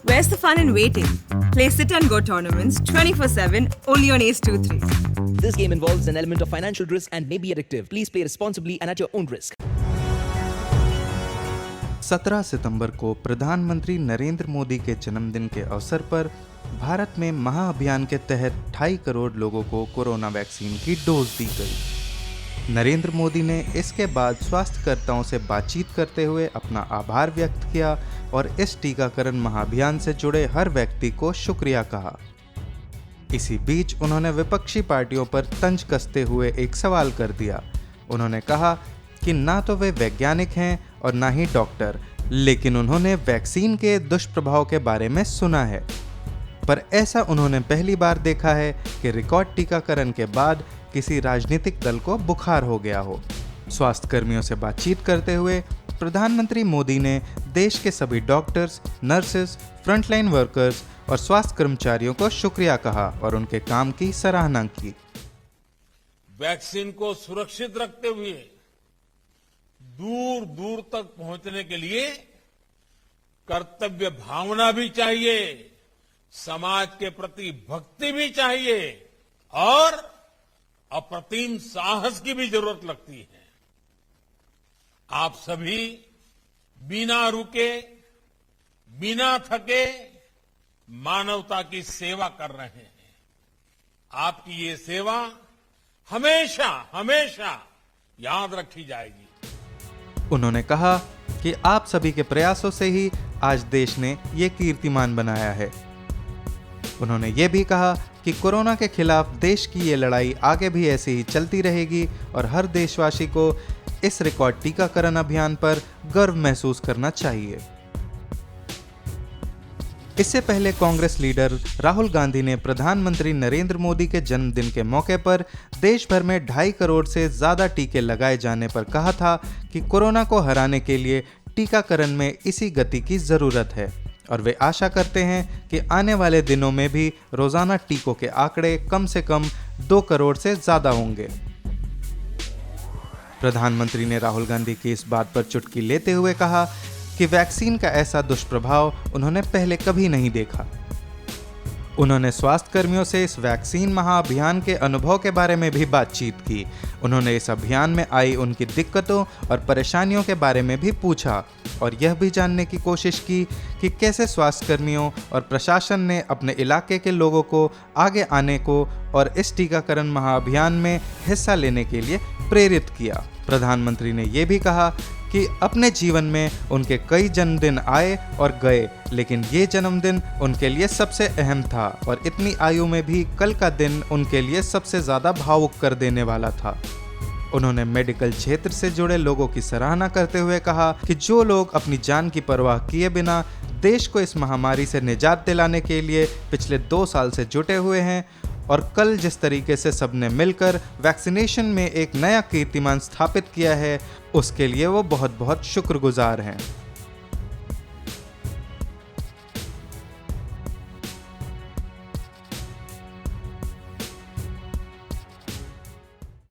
Where's the fun in waiting? Play Sit and Go tournaments 24/7 only on Ace 2-3. This game involves an element of financial risk and may be addictive. Please play responsibly and at your own risk. 17 सितंबर को प्रधानमंत्री नरेंद्र मोदी के जन्मदिन के अवसर पर भारत में महाअभियान के तहत 2.5 करोड़ लोगों को कोरोना वैक्सीन की डोज दी गई। नरेंद्र मोदी ने इसके बाद स्वास्थ्यकर्ताओं से बातचीत करते हुए अपना आभार व्यक्त किया और इस टीकाकरण महाअभियान से जुड़े हर व्यक्ति को शुक्रिया कहा। इसी बीच उन्होंने विपक्षी पार्टियों पर तंज कसते हुए एक सवाल कर दिया। उन्होंने कहा कि ना तो वे वैज्ञानिक हैं और ना ही डॉक्टर, लेकिन उन्होंने वैक्सीन के दुष्प्रभाव के बारे में सुना है। पर ऐसा उन्होंने पहली बार देखा है कि रिकॉर्ड टीकाकरण के बाद किसी राजनीतिक दल को बुखार हो गया हो। स्वास्थ्य कर्मियों से बातचीत करते हुए प्रधानमंत्री मोदी ने देश के सभी डॉक्टर्स, नर्सेस, फ्रंटलाइन वर्कर्स और स्वास्थ्य कर्मचारियों को शुक्रिया कहा और उनके काम की सराहना की। वैक्सीन को सुरक्षित रखते हुए दूर दूर तक पहुंचने के लिए कर्तव्य भावना भी चाहिए, समाज के प्रति भक्ति भी चाहिए और अप्रतिम साहस की भी जरूरत लगती है। आप सभी बिना रुके, बिना थके मानवता की सेवा कर रहे हैं। आपकी ये सेवा हमेशा हमेशा याद रखी जाएगी। उन्होंने कहा कि आप सभी के प्रयासों से ही आज देश ने ये कीर्तिमान बनाया है। उन्होंने ये भी कहा कि कोरोना के खिलाफ देश की ये लड़ाई आगे भी ऐसे ही चलती रहेगी और हर देशवासी को इस रिकॉर्ड टीकाकरण अभियान पर गर्व महसूस करना चाहिए। इससे पहले कांग्रेस लीडर राहुल गांधी ने प्रधानमंत्री नरेंद्र मोदी के जन्मदिन के मौके पर देश भर में 2.5 करोड़ से ज्यादा टीके लगाए जाने पर कहा था कि कोरोना को हराने के लिए टीकाकरण में इसी गति की जरूरत है और वे आशा करते हैं कि आने वाले दिनों में भी रोजाना टीकों के आंकड़े कम से कम 2 करोड़ से ज्यादा होंगे। प्रधानमंत्री ने राहुल गांधी की इस बात पर चुटकी लेते हुए कहा कि वैक्सीन का ऐसा दुष्प्रभाव उन्होंने पहले कभी नहीं देखा। उन्होंने स्वास्थ्य कर्मियों से इस वैक्सीन महाअभियान के अनुभव के बारे में भी बातचीत की। उन्होंने इस अभियान में आई उनकी दिक्कतों और परेशानियों के बारे में भी पूछा और यह भी जानने की कोशिश की कि कैसे स्वास्थ्य कर्मियों और प्रशासन ने अपने इलाके के लोगों को आगे आने को और इस टीकाकरण महाअभियान में हिस्सा लेने के लिए प्रेरित किया। प्रधानमंत्री ने यह भी कहा कि अपने जीवन में उनके कई जन्मदिन आए और गए, लेकिन ये जन्मदिन उनके लिए सबसे अहम था और इतनी आयु में भी कल का दिन उनके लिए सबसे ज्यादा भावुक कर देने वाला था। उन्होंने मेडिकल क्षेत्र से जुड़े लोगों की सराहना करते हुए कहा कि जो लोग अपनी जान की परवाह किए बिना देश को इस महामारी से निजात दिलाने के लिए पिछले 2 साल से जुटे हुए हैं और कल जिस तरीके से सबने मिलकर वैक्सीनेशन में एक नया कीर्तिमान स्थापित किया है, उसके लिए वो बहुत बहुत शुक्रगुजार हैं।